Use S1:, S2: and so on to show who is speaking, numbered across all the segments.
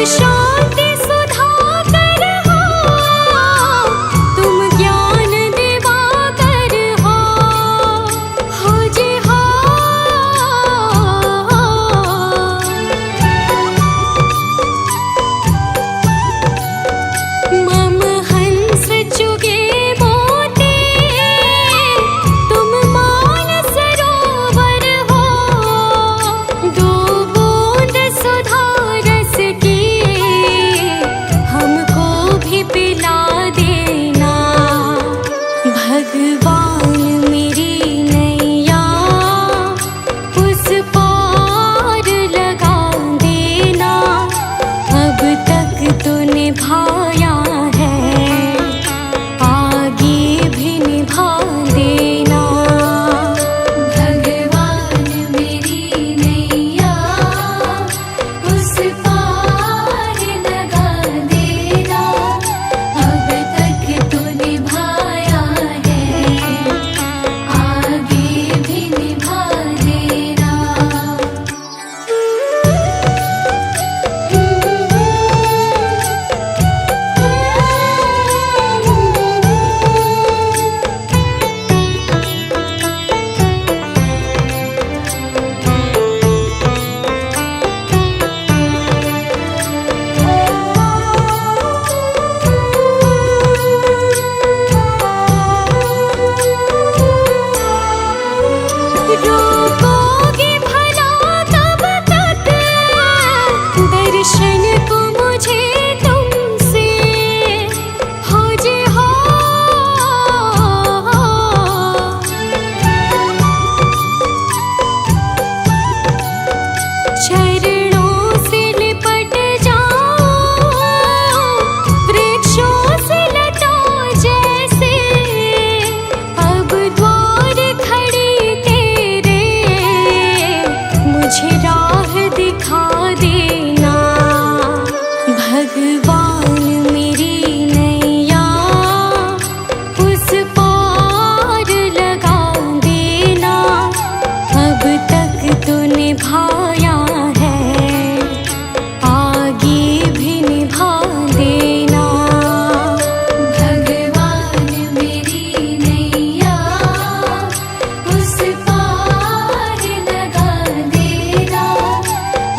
S1: शांति सुधाकर हो, तुम ज्ञान दिवाकर हो जी हो। मम हंस चुगे मोती, तुम मान सरोवर हो। दो बूंद सुधा रस की हमको भी पिला देना। भगवान मेरी नैया उस पार लगा देना। अब तक तो निभाया है, आगे भी निभा देना। भगवान मेरी नैया उस पार लगा देना। अब तक तो निभाया है, आगे भी निभा देना। रोकोगे भला तब तक दर्शन को मुझे तुमसे, हो जी हो। चरणों से लिपट जाओ, वृक्षों से लटा जैसे। अब द्वार खड़ी तेरे, मुझे राह दिखा देना। भगवान मेरी नैया उस पार लगा देना। अब तक तो निभाया है, आगे भी निभा देना। भगवान मेरी नैया उस पार लगा देना।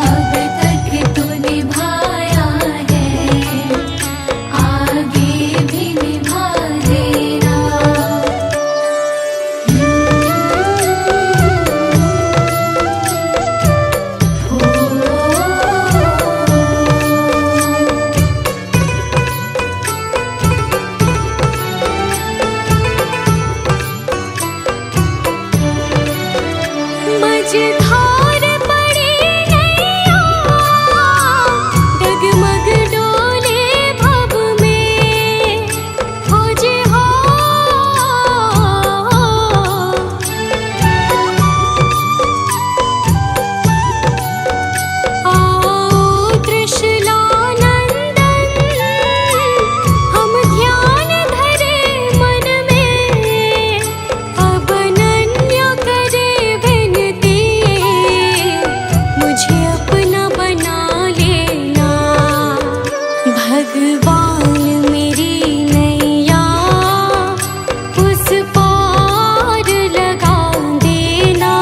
S1: अब तक तो निभाया है, आगे भी निभा देना। मझधार पड़ी नैया, डगमग डोले भव में, हो जी हो। आओ त्रिशूलानंदन, हम ध्यान धरे मन में। अब अनन्य करे विनती, मुझे अपना बना लेना। भगवान मेरी नैया उस पार लगा देना।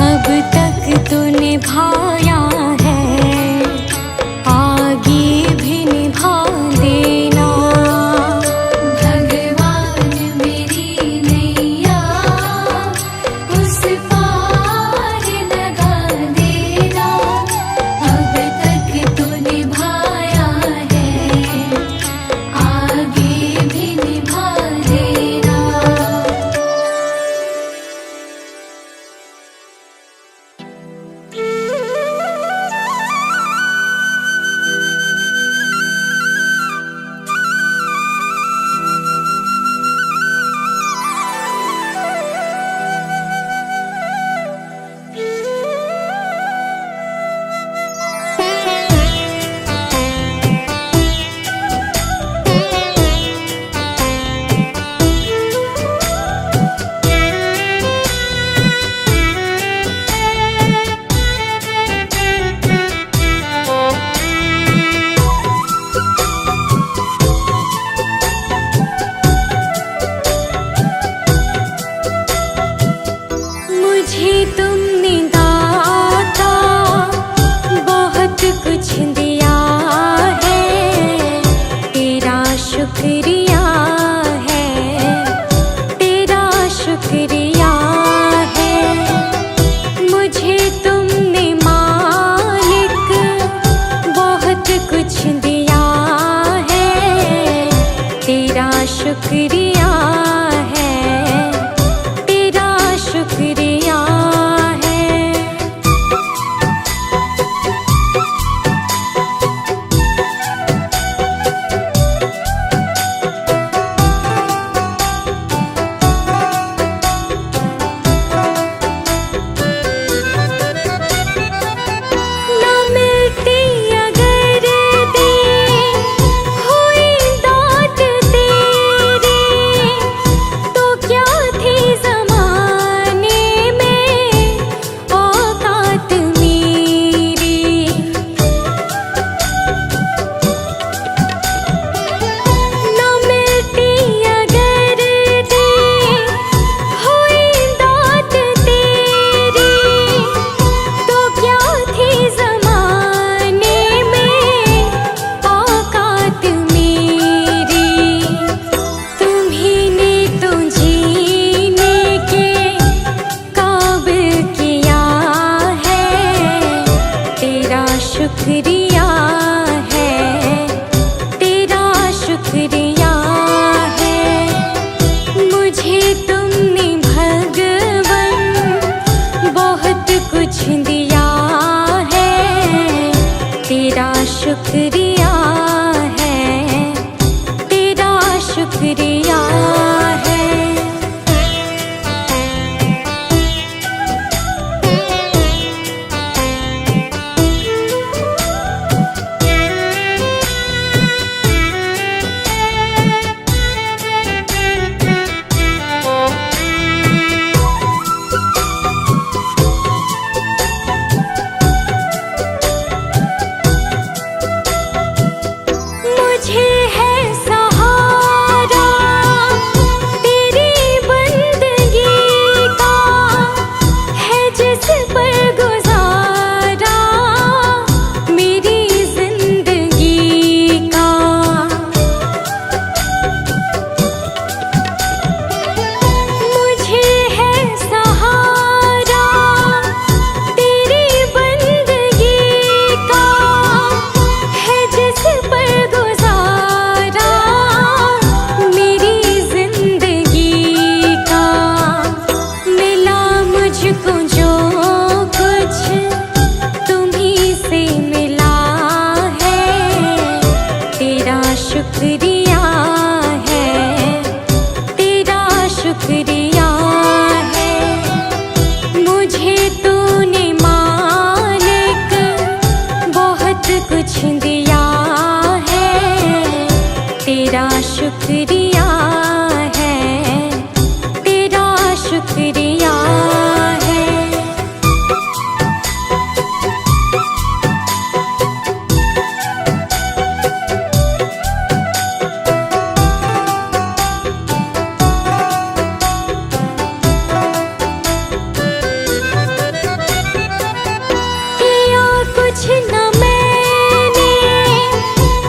S1: अब तक तो निभाया है, आगे भी निभा देना। भगवान मेरी नैया उस पार लगा देना। अब शुक्रिया है, तेरा शुक्रिया है। मुझे तुमने भगवन बहुत कुछ दिया है, तेरा शुक्रिया है, तेरा शुक्रिया है। मुझे है सहारा तेरी बंदगी का, है जिस पर गुजारा मेरी जिंदगी का। मुझे है सहारा तेरी बंदगी का, है जिस पर गुजारा मेरी जिंदगी का। मिला मुझको जो कुछ तुम्हीं से मिला है, तेरा शुक्रिया है, तेरा शुक्रिया है। मुझे तूने मालिक बहुत कुछ दिया है, तेरा शुक्रिया है, तेरा शुक्रिया है। किया कुछ न मैंने,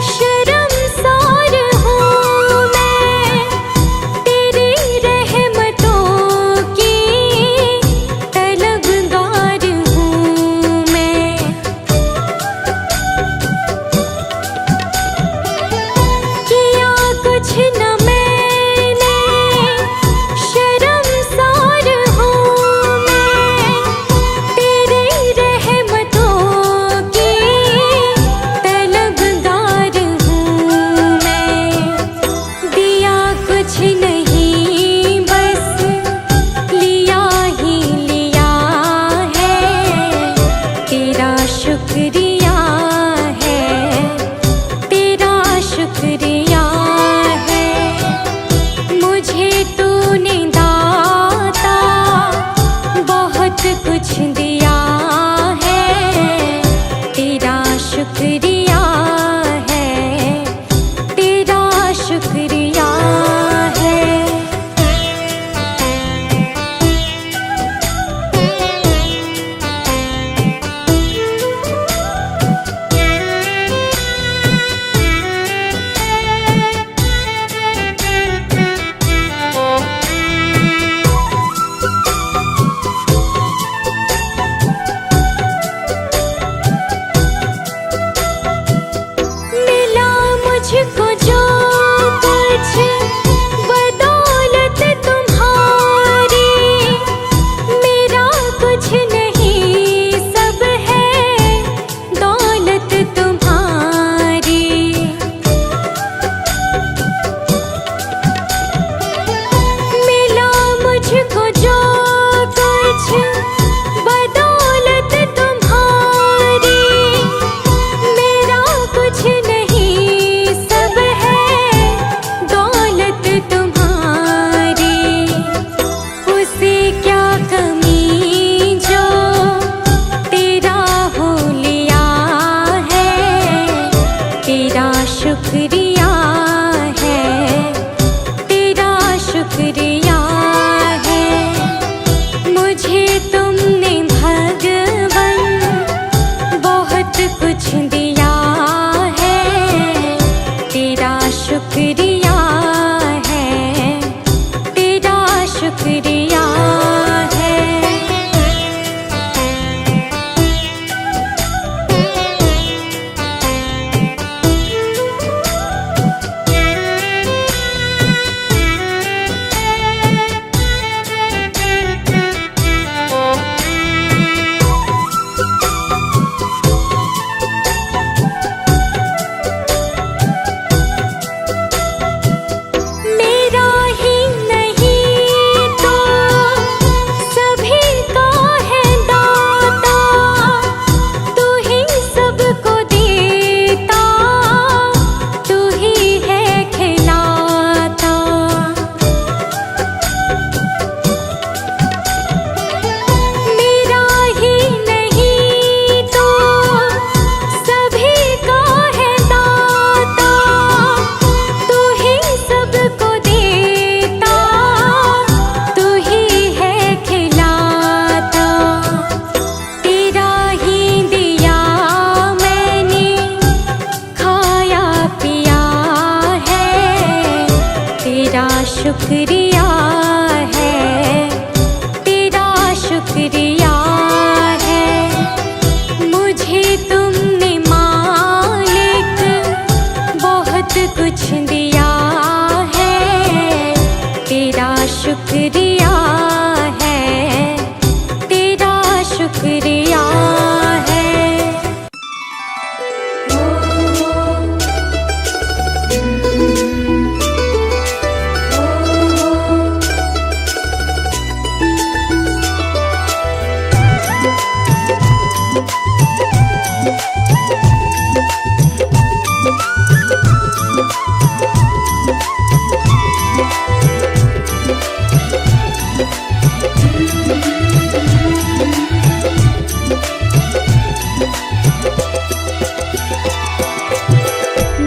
S1: शर्मसार हूँ मैं, तेरी रहमतों की तलबगार हूँ मैं। किया कुछ न मैंने, शर्मसार हूँ मैं, तेरी रहमतों की तलबगार हूँ मैं। दिया कुछ नहीं बस लिया ही लिया है, तेरा शुक्रिया है, तेरा शुक्रिया है। मुझे तूने दाता बहुत कुछ दिया है, तेरा शुक्रिया है, तेरा शुक्रिया है। मिला मुझको जो कुछ बदौलत तुम्हारी, मेरा कुछ नहीं सब है दौलत तुम्हारी। मिला मुझको जो कुछ बदौलत तुम्हारी, मेरा कुछ नहीं सब है दौलत तुम्हारी। उसे क्या कमी जो तेरा हो लिया है, तेरा शुक्रिया है, तेरा शुक्रिया है। मुझे तुमने भगवन बहुत कुछ दिया है, तेरा शुक्रिया है, तेरा शुक्रिया है।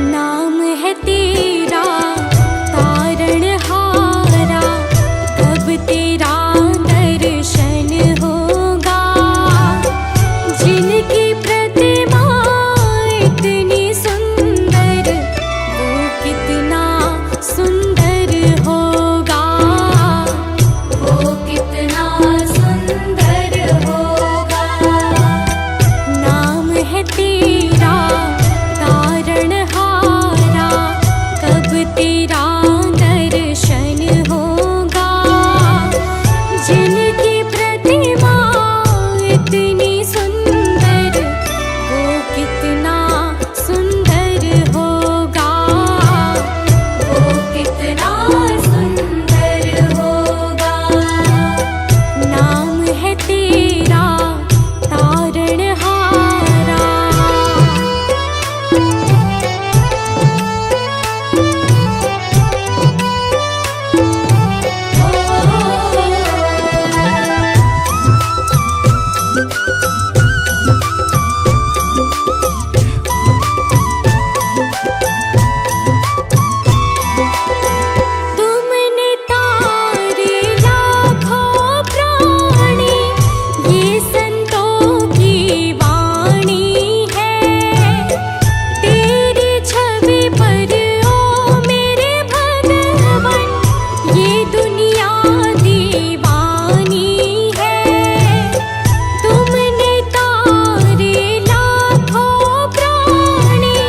S1: नाम है तेरा तारणहारा, कब तेरा दर्शन होगा। जिनकी प्रतिमा इतनी सुंदर, वो कितना सुंदर होगा, वो कितना सुंदर होगा। नाम है तेरा तारणहारा, कब तेरा दर्शन होगा। जिनकी प्रतिमा इतनी सुंदर, वो कितना सुंदर होगा, वो कितना सुंदर होगा। नाम है तेरा तारणहारा। तुमने तारे लाखों प्राणी, ये संतों की वाणी है। तेरी छवि पर ओ मेरे भगवन, ये दुनिया दीवानी है। तुमने तारे लाखों प्राणी,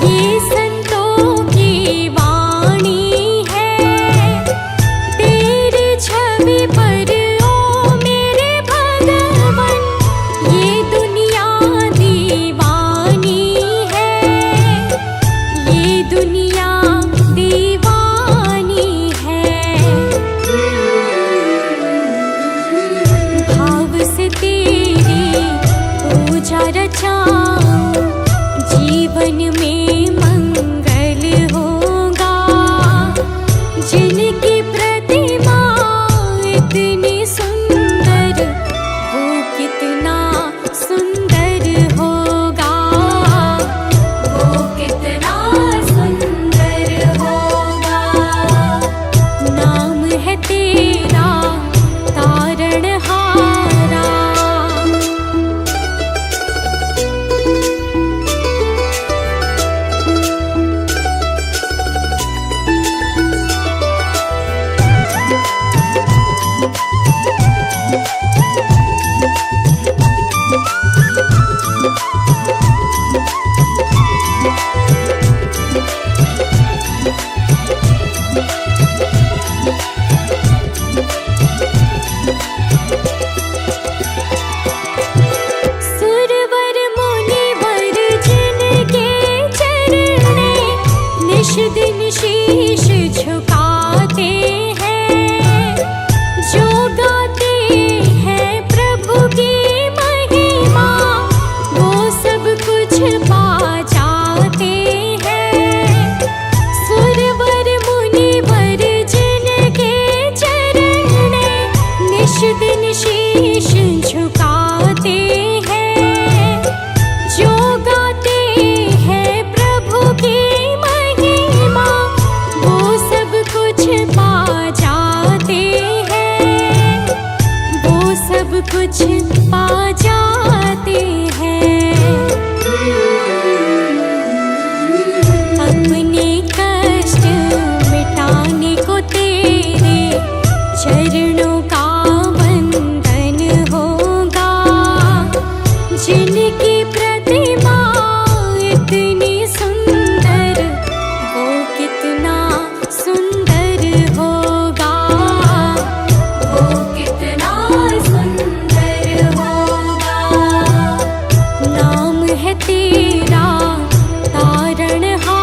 S1: ये संतों की वाणी है। तेरी छवि पर ओ मेरे भगवन, ये दुनिया दीवानी है, ये दुनिया दीवानी है। भाव से तेरी पूजा रचाऊं, जीवन में मंगल होगा। जिनकी प्रतिमा इतनी सुंदर, वो कितना सुंदर होगा, वो कितना सुंदर होगा। नाम है तेरा तारणहारा। सुरवर मुनिवर जिनके चरणे, निश दिन शीश झुकाते हैं। जो गाते हैं प्रभु की महिमा, वो सब कुछ पा जाते हैं। सुरवर मुनिवर जिनके चरणे, निश दिन शीश झुकाते हैं। जो गाते हैं प्रभु की महिमा, वो सब कुछ पा जाते हैं, वो सब कुछ पा जाते हैं। अपने कष्ट मिटाने को तेरे चरणों का वंदन होगा। जिनकी प्रतिमा इतनी सुंदर, वो कितना सुंदर होगा, वो कितना सुंदर होगा। नाम है तेरा तारणहारा।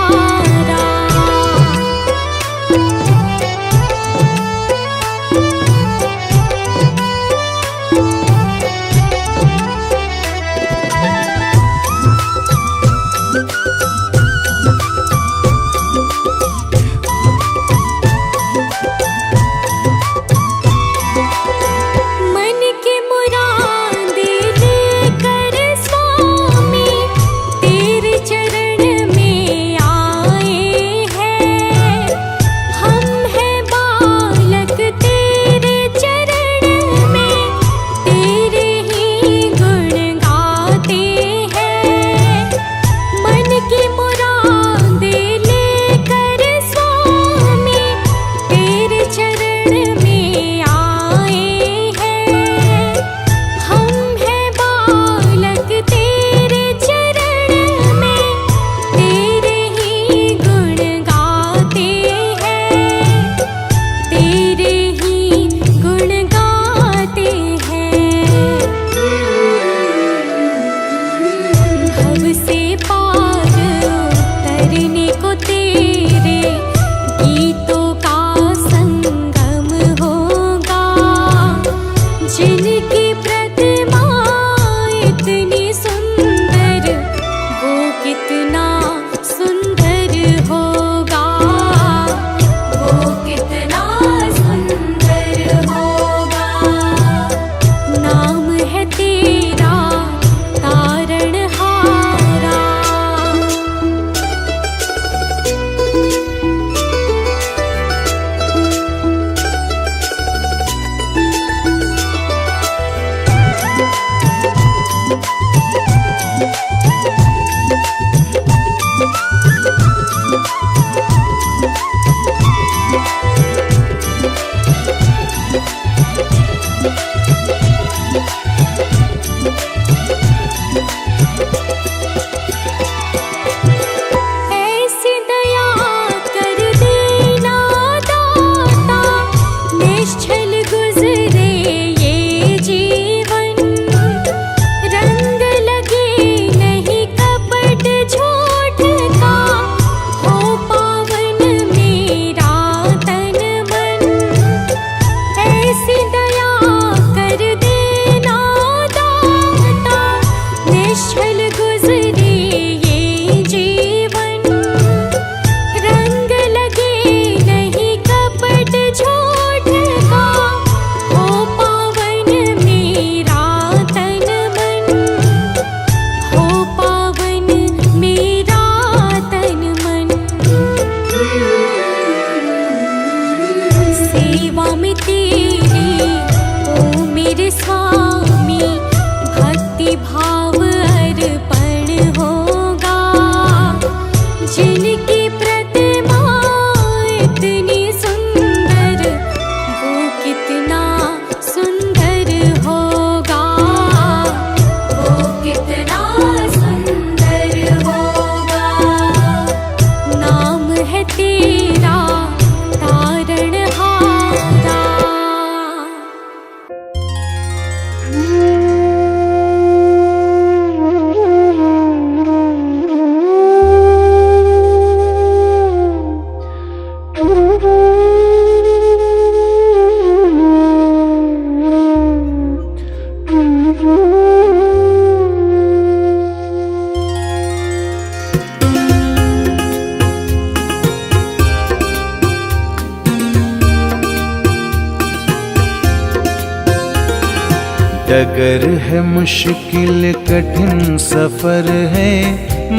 S2: डगर है मुश्किल कठिन सफर है,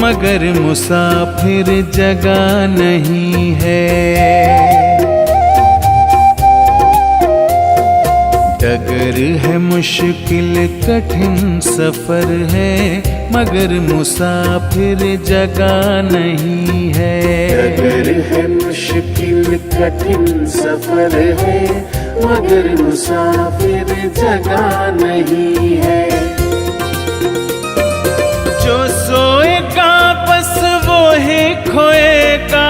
S2: मगर मुसाफिर जगह नहीं है। डगर है मुश्किल कठिन सफर है, मगर मुसाफिर जगह नहीं है।
S3: डगर है मुश्किल कठिन सफर है, मगर मुसाफिर जगह नहीं है।
S2: जो सोएगा बस वो ही खोएगा,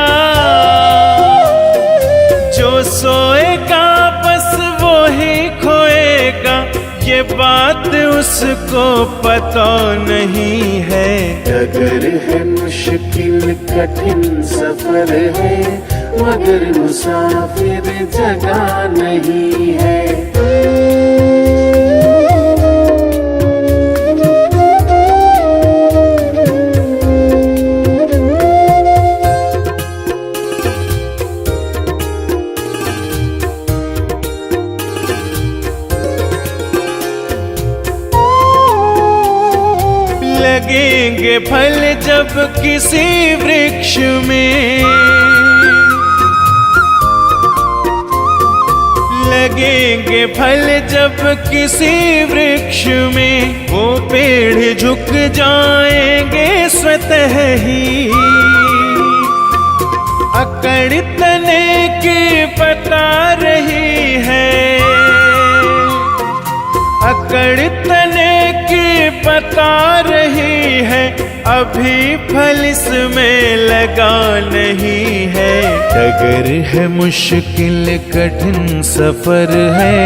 S2: जो सोएगा बस वो ही खोएगा, ये बात उसको पता नहीं है।
S3: डगर है मुश्किल कठिन सफर है, मगर मुसाफिर जगह नहीं है।
S2: लगेंगे फल जब किसी वृक्ष में, लगेंगे फल जब किसी वृक्ष में, वो पेड़ झुक जाएंगे स्वतः ही। अकड़ तने की बता रही है, अकड़ तने की बता रही है, अभी फल इसमें लगा नहीं है। डगर है मुश्किल कठिन सफर है,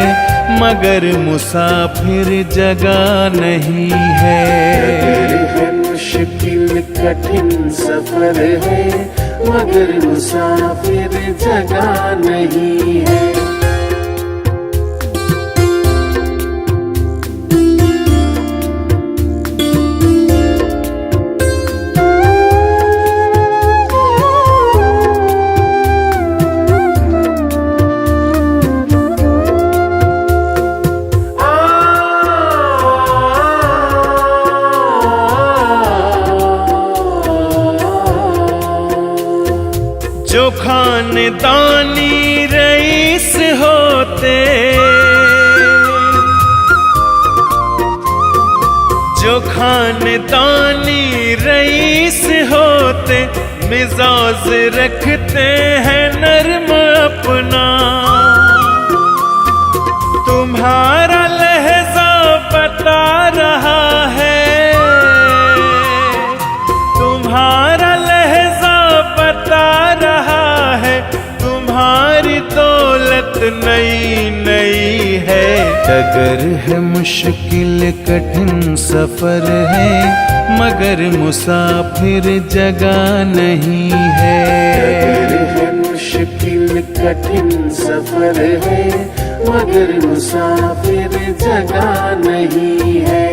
S2: मगर मुसाफिर जगह नहीं है।
S3: डगर है मुश्किल कठिन सफर है, मगर मुसाफिर जगह नहीं है।
S2: जो खानदानी रईस होते, जो खानदानी रईस होते, मिजाज रखते हैं नर्म अपना। तुम्हारा लहजा बता रहा है, तुम्हारा लहजा बता रहा है, तुम्हारी दौलत नई नई है। डगर है मुश्किल कठिन सफर है, मगर मुसाफिर जगह नहीं है।
S3: डगर है मुश्किल कठिन सफर है, मगर मुसाफिर जगह नहीं है।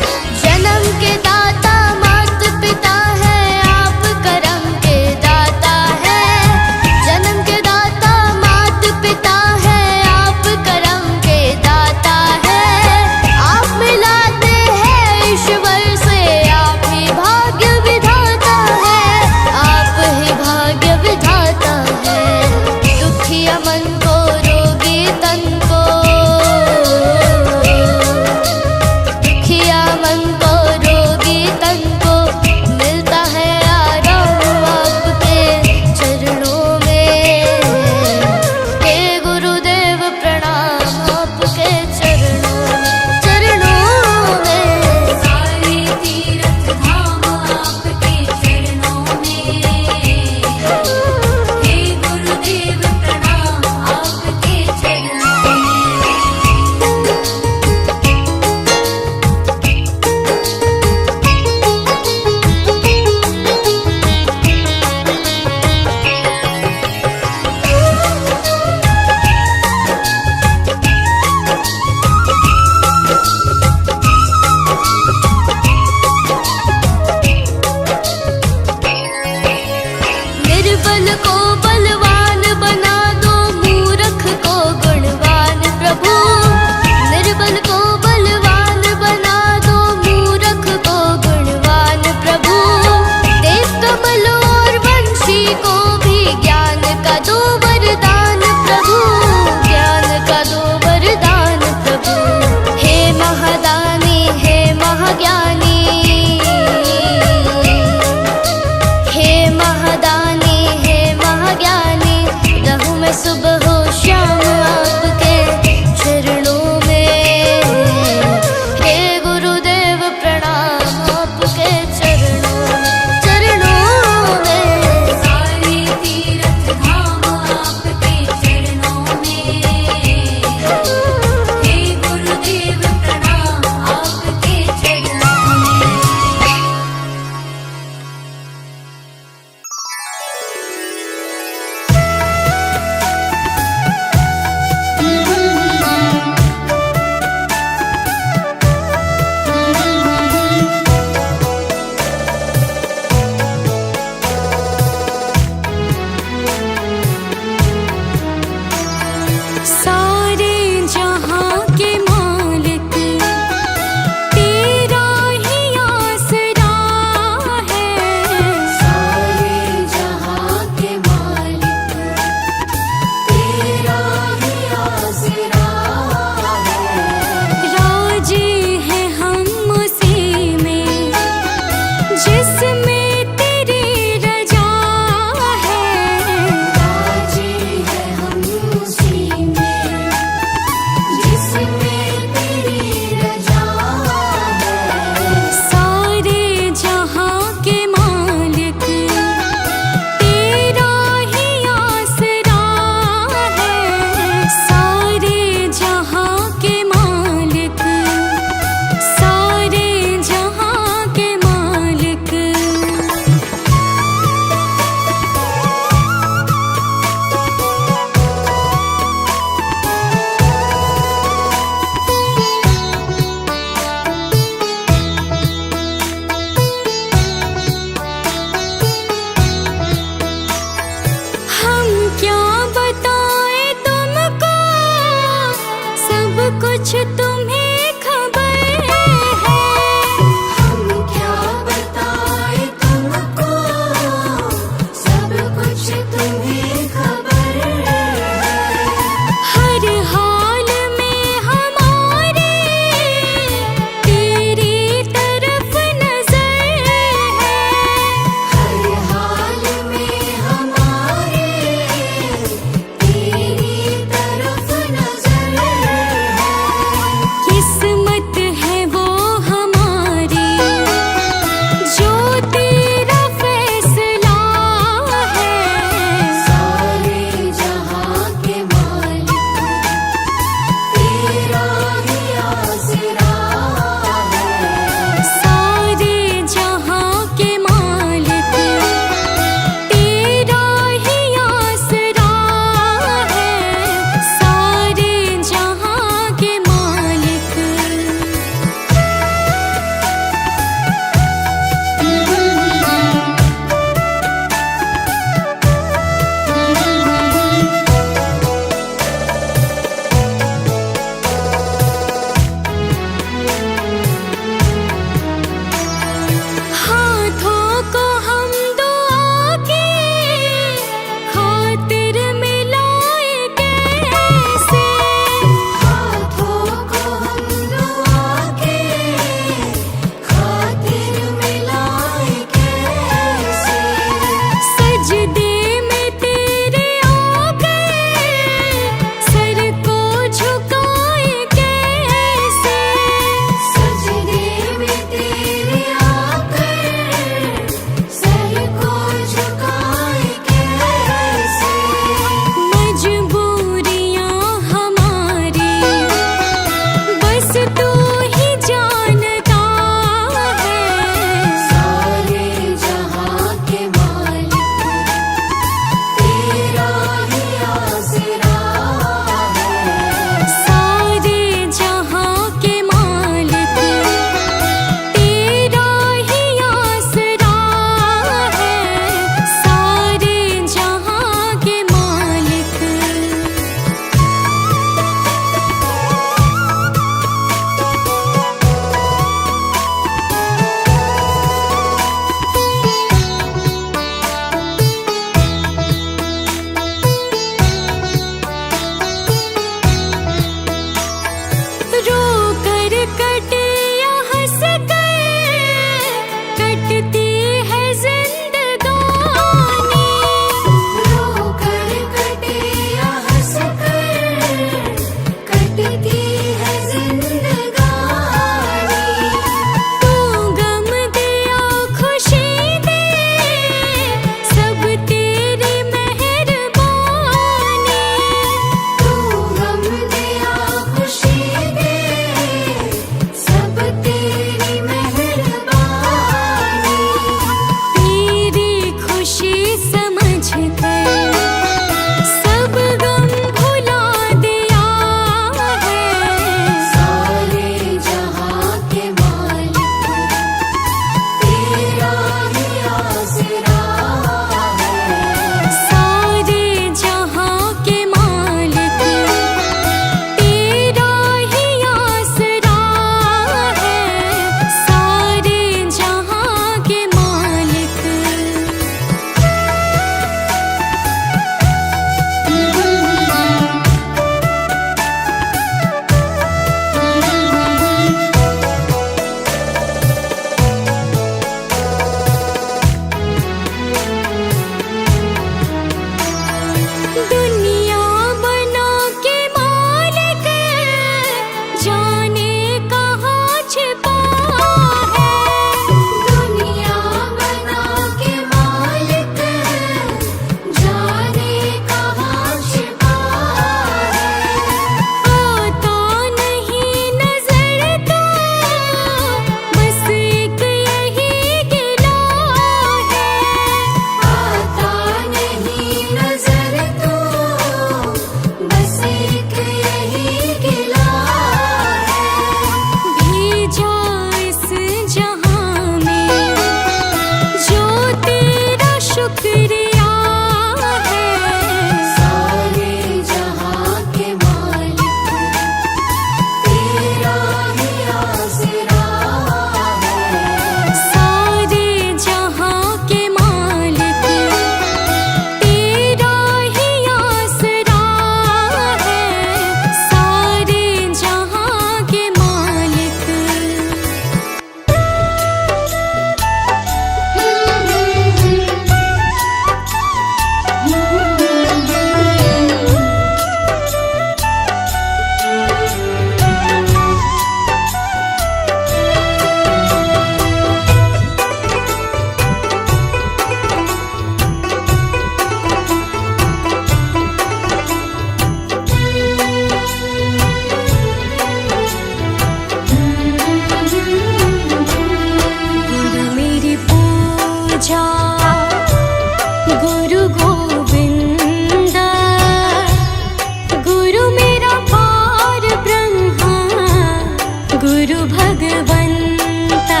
S1: गुरु भगवंता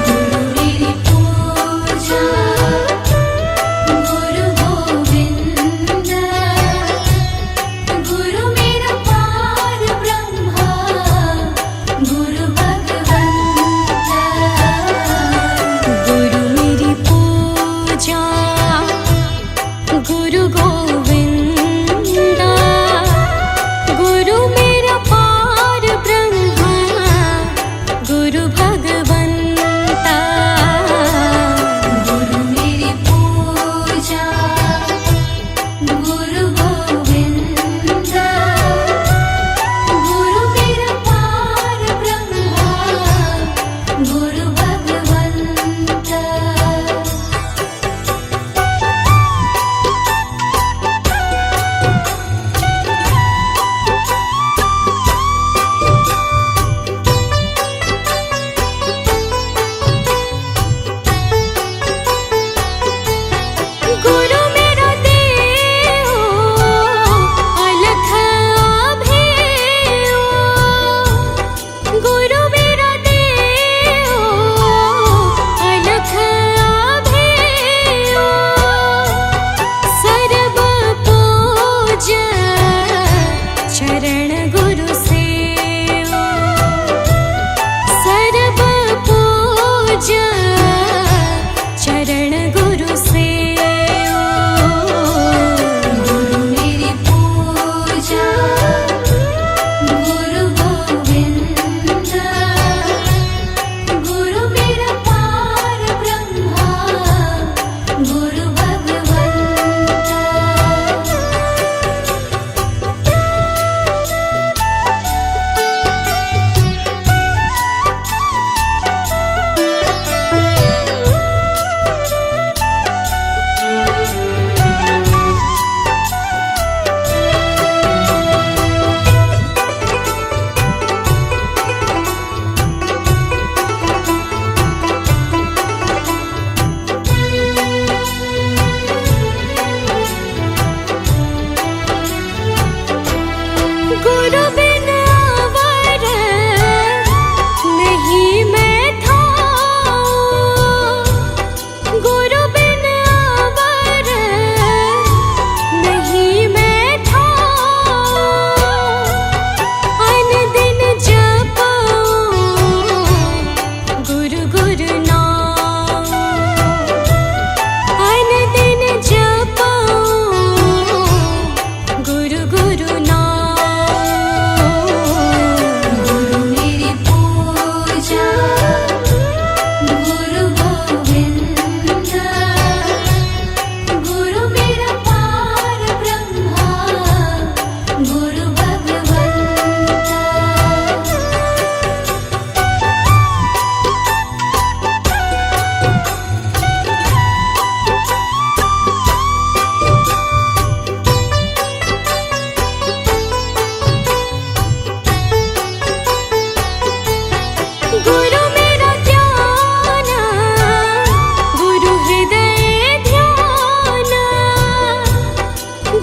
S1: गुरु मेरी पूजा गुरु गोविंद गुरु मेरा पार ब्रह्मा गुरु भगवंता गुरु मेरी पूजा गुरु गोविंदा गुरु मेरा पार ब्रह्मा गुरु भगवंता गुरु मेरी पूजा गुरु गोविंदा गुरु मेरा पार ब्रह्मा गुरु भगवंता गुरु मेरा देव अलख अभेयो गुरु मेरा देव अलख अभेयो सर्व पूज चरण गुरु सेवा सर्व पूज चरण गुरु सेवा गुरु मेरी पूजा गुरु गोविंद गुरु मेरा पार ब्रह्मा गुरु भगवंता गुरु बिन अवर नहीं मैं थाऊं गुरु बिन अवर नहीं मैं थाऊं अन दिन जपूं गुरु गुरु नाम अन दिन जपूं गुरु गुरु नाम गुरु मेरी पूजा गुरु गोविंद गुरु मेरा पार ब्रह्मा गुरु भगवंता गुरु मेरा ध्यान गुरु हृदय ध्यान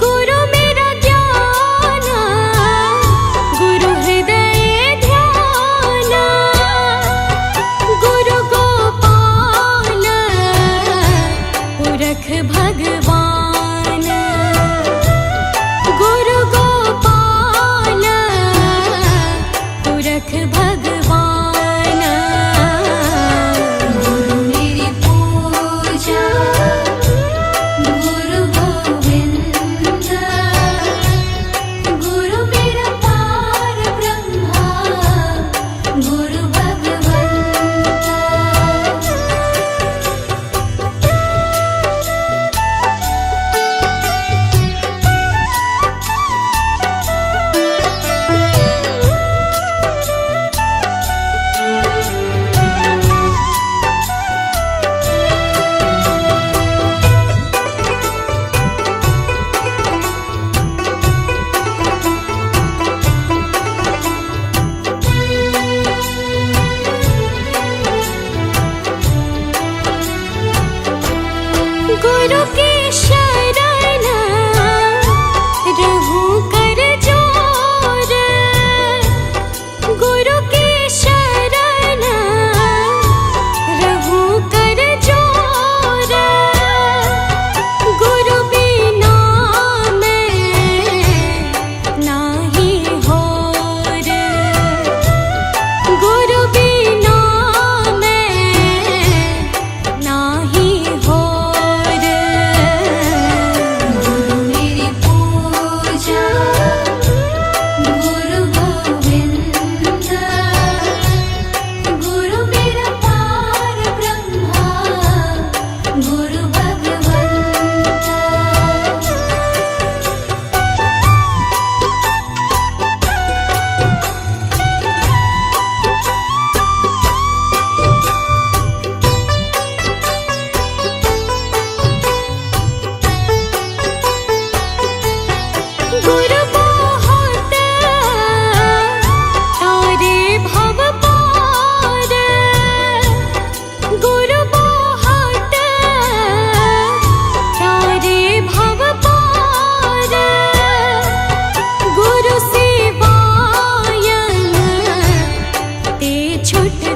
S1: गुरु मेरा ध्यान गुरु हृदय ध्यान गुरु गोपाल पुरख भगवान गुरु गोपाल पुरख भगवान गुरु मेरी पूजा गुरु गोविंद गुरु मेरा पार ब्रह्मा गुरु भगवंता छोटे